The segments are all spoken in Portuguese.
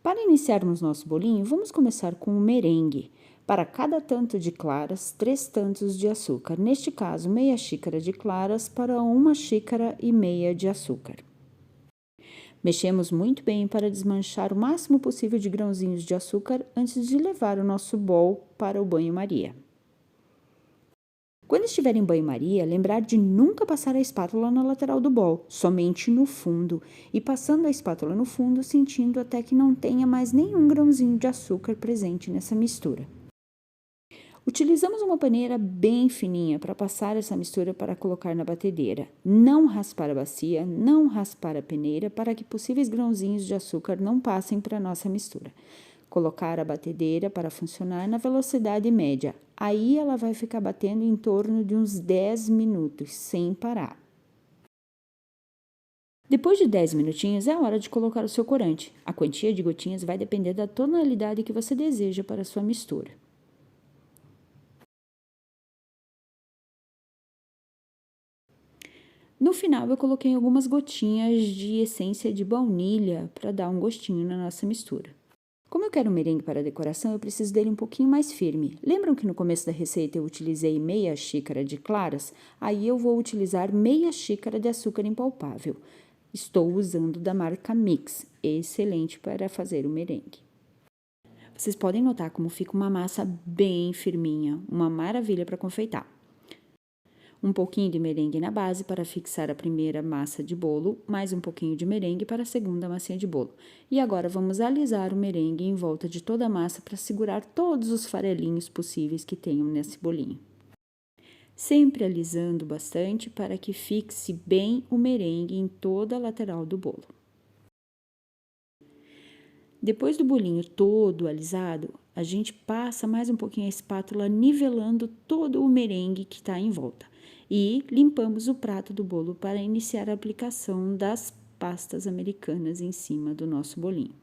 Para iniciarmos nosso bolinho, vamos começar com o merengue. Para cada tanto de claras, 3 tantos de açúcar. Neste caso, meia xícara de claras para 1,5 xícaras de açúcar. Mexemos muito bem para desmanchar o máximo possível de grãozinhos de açúcar antes de levar o nosso bol para o banho-maria. Quando estiver em banho-maria, lembrar de nunca passar a espátula na lateral do bol, somente no fundo, e passando a espátula no fundo, sentindo até que não tenha mais nenhum grãozinho de açúcar presente nessa mistura. Utilizamos uma paneira bem fininha para passar essa mistura para colocar na batedeira. Não raspar a bacia, não raspar a peneira para que possíveis grãozinhos de açúcar não passem para a nossa mistura. Colocar a batedeira para funcionar na velocidade média. Aí ela vai ficar batendo em torno de uns 10 minutos, sem parar. Depois de 10 minutinhos, é hora de colocar o seu corante. A quantia de gotinhas vai depender da tonalidade que você deseja para a sua mistura. No final, eu coloquei algumas gotinhas de essência de baunilha para dar um gostinho na nossa mistura. Como eu quero um merengue para decoração, eu preciso dele um pouquinho mais firme. Lembram que no começo da receita eu utilizei meia xícara de claras? Aí eu vou utilizar meia xícara de açúcar impalpável. Estou usando da marca Mix, excelente para fazer o merengue. Vocês podem notar como fica uma massa bem firminha, uma maravilha para confeitar. Um pouquinho de merengue na base para fixar a primeira massa de bolo, mais um pouquinho de merengue para a segunda massinha de bolo. E agora vamos alisar o merengue em volta de toda a massa para segurar todos os farelinhos possíveis que tenham nesse bolinho. Sempre alisando bastante para que fixe bem o merengue em toda a lateral do bolo. Depois do bolinho todo alisado, a gente passa mais um pouquinho a espátula nivelando todo o merengue que está em volta. E limpamos o prato do bolo para iniciar a aplicação das pastas americanas em cima do nosso bolinho.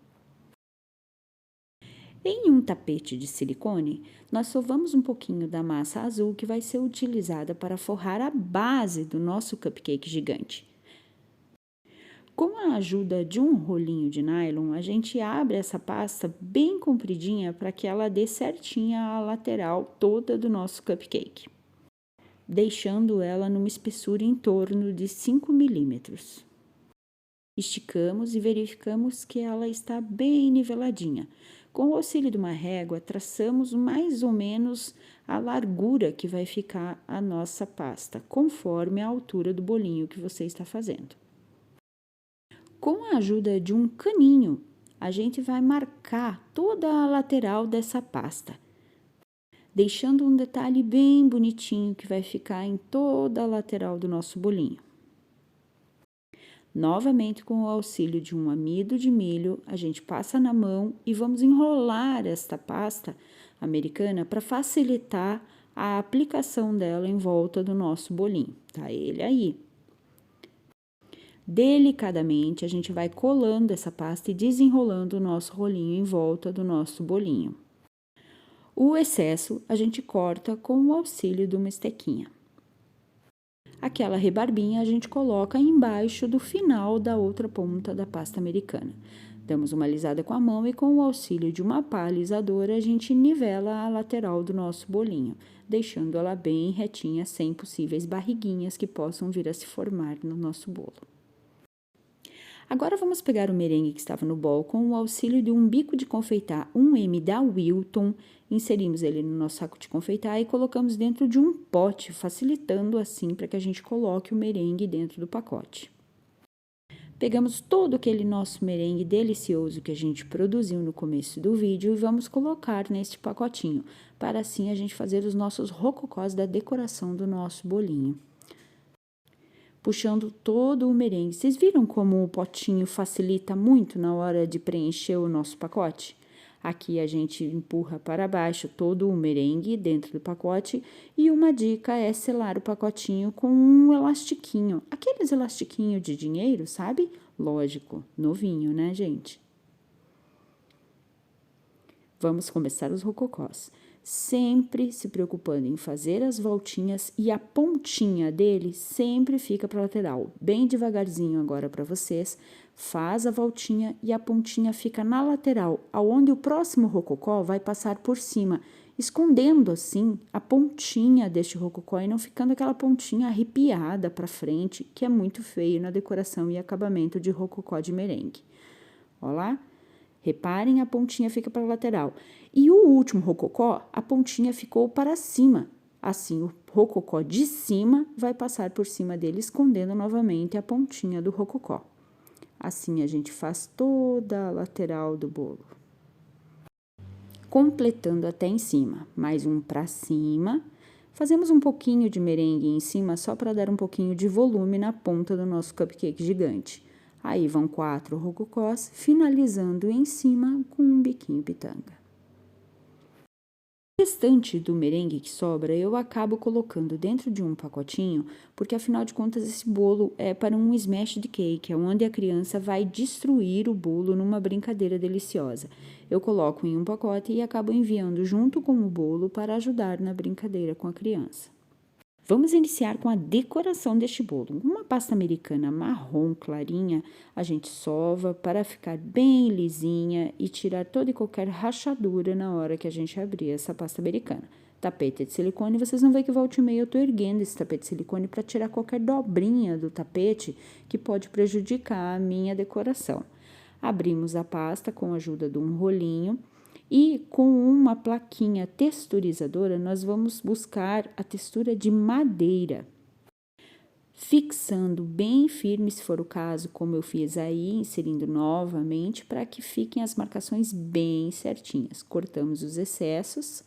Em um tapete de silicone, nós sovamos um pouquinho da massa azul que vai ser utilizada para forrar a base do nosso cupcake gigante. Com a ajuda de um rolinho de nylon, a gente abre essa pasta bem compridinha para que ela dê certinha a lateral toda do nosso cupcake, deixando ela numa espessura em torno de 5 milímetros. Esticamos e verificamos que ela está bem niveladinha. Com o auxílio de uma régua, traçamos mais ou menos a largura que vai ficar a nossa pasta, conforme a altura do bolinho que você está fazendo. Com a ajuda de um caninho, a gente vai marcar toda a lateral dessa pasta, deixando um detalhe bem bonitinho que vai ficar em toda a lateral do nosso bolinho. Novamente, com o auxílio de um amido de milho, a gente passa na mão e vamos enrolar esta pasta americana para facilitar a aplicação dela em volta do nosso bolinho. Tá ele aí. Delicadamente, a gente vai colando essa pasta e desenrolando o nosso rolinho em volta do nosso bolinho. O excesso a gente corta com o auxílio de uma estequinha. Aquela rebarbinha a gente coloca embaixo do final da outra ponta da pasta americana. Damos uma alisada com a mão e com o auxílio de uma pá alisadora a gente nivela a lateral do nosso bolinho, deixando ela bem retinha, sem possíveis barriguinhas que possam vir a se formar no nosso bolo. Agora vamos pegar o merengue que estava no bol com o auxílio de um bico de confeitar 1M da Wilton, inserimos ele no nosso saco de confeitar e colocamos dentro de um pote, facilitando assim para que a gente coloque o merengue dentro do pacote. Pegamos todo aquele nosso merengue delicioso que a gente produziu no começo do vídeo e vamos colocar neste pacotinho, para assim a gente fazer os nossos rococós da decoração do nosso bolinho. Puxando todo o merengue. Vocês viram como o potinho facilita muito na hora de preencher o nosso pacote? Aqui a gente empurra para baixo todo o merengue dentro do pacote e uma dica é selar o pacotinho com um elastiquinho. Aqueles elastiquinhos de dinheiro, sabe? Lógico, novinho, né, gente? Vamos começar os rococós. Sempre se preocupando em fazer as voltinhas e a pontinha dele sempre fica para a lateral. Bem devagarzinho agora para vocês. faz a voltinha e a pontinha fica na lateral, aonde o próximo rococó vai passar por cima, escondendo assim a pontinha deste rococó e não ficando aquela pontinha arrepiada para frente, que é muito feio na decoração e acabamento de rococó de merengue. Olha lá, reparem, a pontinha fica para a lateral. E o último rococó, a pontinha ficou para cima. Assim, o rococó de cima vai passar por cima dele, escondendo novamente a pontinha do rococó. Assim, a gente faz toda a lateral do bolo, completando até em cima. Mais um para cima. Fazemos um pouquinho de merengue em cima, só para dar um pouquinho de volume na ponta do nosso cupcake gigante. Aí vão 4 rococós, finalizando em cima com um biquinho pitanga. O restante do merengue que sobra, eu acabo colocando dentro de um pacotinho, porque afinal de contas esse bolo é para um smash de cake, onde a criança vai destruir o bolo numa brincadeira deliciosa. Eu coloco em um pacote e acabo enviando junto com o bolo para ajudar na brincadeira com a criança. Vamos iniciar com a decoração deste bolo. Uma pasta americana marrom clarinha, a gente sova para ficar bem lisinha e tirar toda e qualquer rachadura na hora que a gente abrir essa pasta americana. Tapete de silicone, vocês vão ver que volta e meia eu tô erguendo esse tapete de silicone para tirar qualquer dobrinha do tapete que pode prejudicar a minha decoração. Abrimos a pasta com a ajuda de um rolinho. E com uma plaquinha texturizadora, nós vamos buscar a textura de madeira, fixando bem firme, se for o caso, como eu fiz aí, inserindo novamente, para que fiquem as marcações bem certinhas. Cortamos os excessos,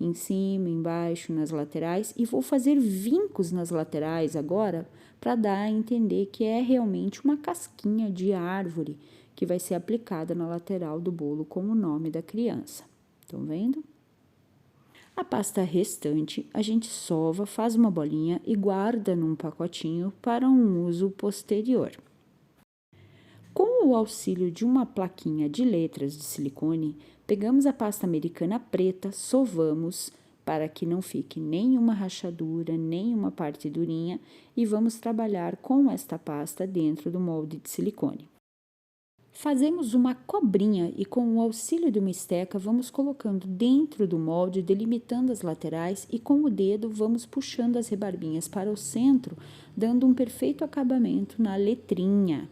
em cima, embaixo, nas laterais, e vou fazer vincos nas laterais agora, para dar a entender que é realmente uma casquinha de árvore, que vai ser aplicada na lateral do bolo com o nome da criança. Estão vendo? A pasta restante a gente sova, faz uma bolinha e guarda num pacotinho para um uso posterior. Com o auxílio de uma plaquinha de letras de silicone, pegamos a pasta americana preta, sovamos para que não fique nenhuma rachadura, nenhuma parte durinha, e vamos trabalhar com esta pasta dentro do molde de silicone. Fazemos uma cobrinha e com o auxílio de uma esteca vamos colocando dentro do molde, delimitando as laterais e com o dedo vamos puxando as rebarbinhas para o centro, dando um perfeito acabamento na letrinha.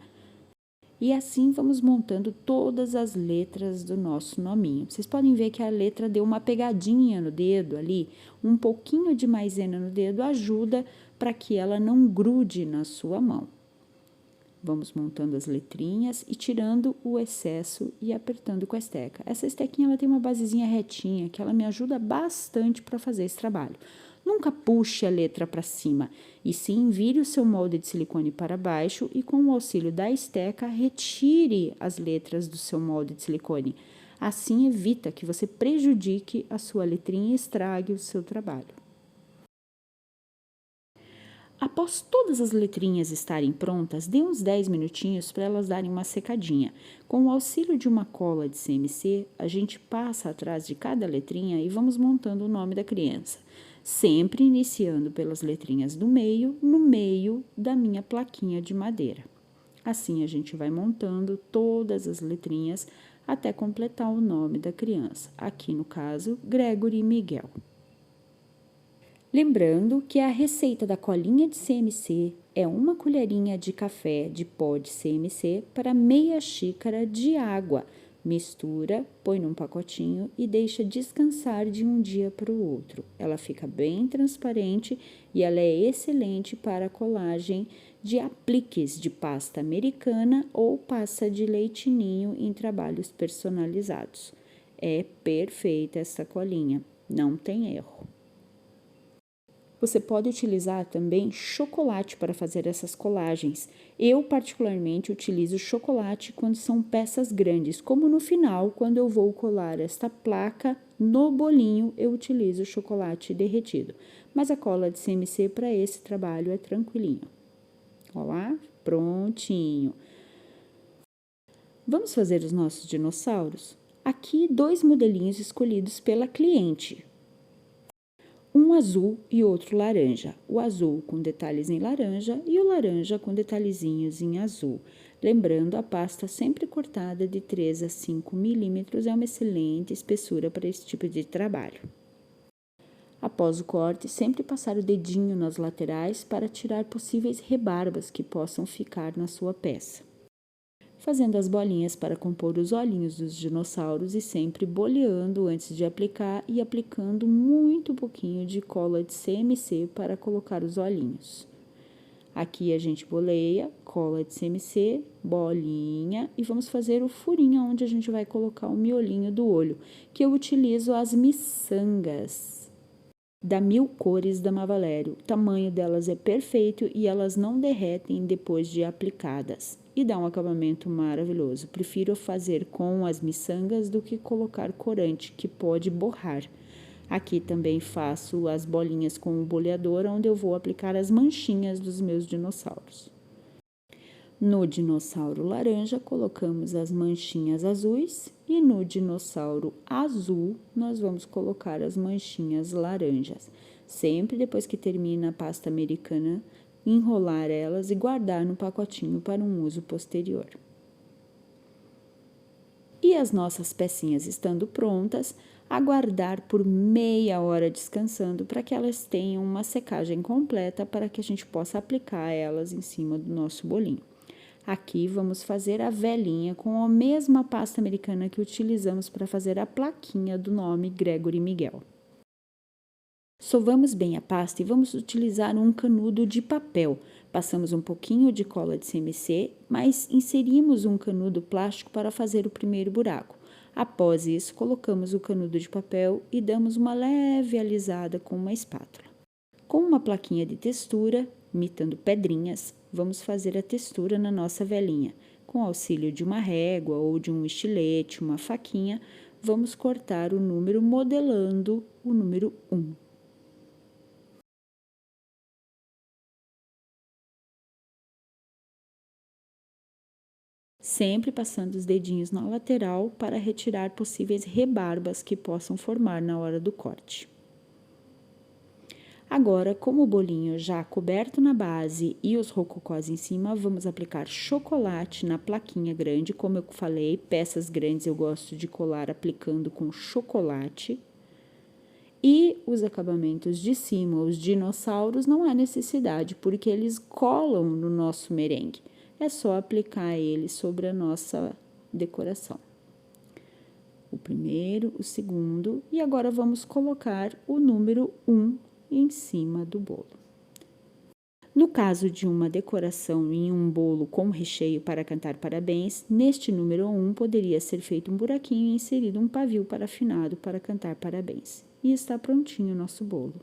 E assim vamos montando todas as letras do nosso nominho. Vocês podem ver que a letra deu uma pegadinha no dedo ali, um pouquinho de maisena no dedo ajuda para que ela não grude na sua mão. Vamos montando as letrinhas e tirando o excesso e apertando com a esteca. Essa estequinha ela tem uma basezinha retinha que ela me ajuda bastante para fazer esse trabalho. Nunca puxe a letra para cima, e sim vire o seu molde de silicone para baixo e com o auxílio da esteca retire as letras do seu molde de silicone. Assim evita que você prejudique a sua letrinha e estrague o seu trabalho. Após todas as letrinhas estarem prontas, dê uns 10 minutinhos para elas darem uma secadinha. Com o auxílio de uma cola de CMC, a gente passa atrás de cada letrinha e vamos montando o nome da criança, sempre iniciando pelas letrinhas do meio, no meio da minha plaquinha de madeira. Assim, a gente vai montando todas as letrinhas até completar o nome da criança, aqui no caso, Gregory Miguel. Lembrando que a receita da colinha de CMC é 1 colherinha de café de pó de CMC para meia xícara de água. Mistura, põe num pacotinho e deixa descansar de um dia para o outro. Ela fica bem transparente e ela é excelente para a colagem de apliques de pasta americana ou pasta de leite ninho em trabalhos personalizados. É perfeita essa colinha, não tem erro. Você pode utilizar também chocolate para fazer essas colagens. Eu, particularmente, utilizo chocolate quando são peças grandes, como no final, quando eu vou colar esta placa no bolinho, eu utilizo chocolate derretido. Mas a cola de CMC para esse trabalho é tranquilinho. Olha lá, prontinho. Vamos fazer os nossos dinossauros? Aqui, 2 modelinhos escolhidos pela cliente. Um azul e outro laranja. O azul com detalhes em laranja e o laranja com detalhezinhos em azul. Lembrando, a pasta sempre cortada de 3 a 5 milímetros é uma excelente espessura para esse tipo de trabalho. Após o corte, sempre passar o dedinho nas laterais para tirar possíveis rebarbas que possam ficar na sua peça. Fazendo as bolinhas para compor os olhinhos dos dinossauros e sempre boleando antes de aplicar e aplicando muito pouquinho de cola de CMC para colocar os olhinhos. Aqui a gente boleia, cola de CMC, bolinha e vamos fazer o furinho onde a gente vai colocar o miolinho do olho, que eu utilizo as miçangas da Mil Cores da Mavalério. O tamanho delas é perfeito e elas não derretem depois de aplicadas e dá um acabamento maravilhoso. Prefiro fazer com as miçangas do que colocar corante, que pode borrar. Aqui também faço as bolinhas com o boleador, onde eu vou aplicar as manchinhas dos meus dinossauros. No dinossauro laranja, colocamos as manchinhas azuis e no dinossauro azul, nós vamos colocar as manchinhas laranjas. Sempre depois que termina a pasta americana, enrolar elas e guardar no pacotinho para um uso posterior. E as nossas pecinhas estando prontas, aguardar por meia hora descansando para que elas tenham uma secagem completa para que a gente possa aplicar elas em cima do nosso bolinho. Aqui vamos fazer a velinha com a mesma pasta americana que utilizamos para fazer a plaquinha do nome Gregory Miguel. Sovamos bem a pasta e vamos utilizar um canudo de papel. Passamos um pouquinho de cola de CMC, mas inserimos um canudo plástico para fazer o primeiro buraco. Após isso, colocamos o canudo de papel e damos uma leve alisada com uma espátula. Com uma plaquinha de textura, imitando pedrinhas, vamos fazer a textura na nossa velinha. Com o auxílio de uma régua ou de um estilete, uma faquinha, vamos cortar o número modelando o número 1. Sempre passando os dedinhos na lateral para retirar possíveis rebarbas que possam formar na hora do corte. Agora, com o bolinho já coberto na base e os rococós em cima, vamos aplicar chocolate na plaquinha grande. Como eu falei, peças grandes eu gosto de colar aplicando com chocolate. E os acabamentos de cima, os dinossauros, não há necessidade, porque eles colam no nosso merengue. É só aplicar ele sobre a nossa decoração. O primeiro, o segundo, e agora vamos colocar o número 1 em cima do bolo. No caso de uma decoração em um bolo com recheio para cantar parabéns, neste número 1 poderia ser feito um buraquinho e inserido um pavio parafinado para cantar parabéns. E está prontinho o nosso bolo.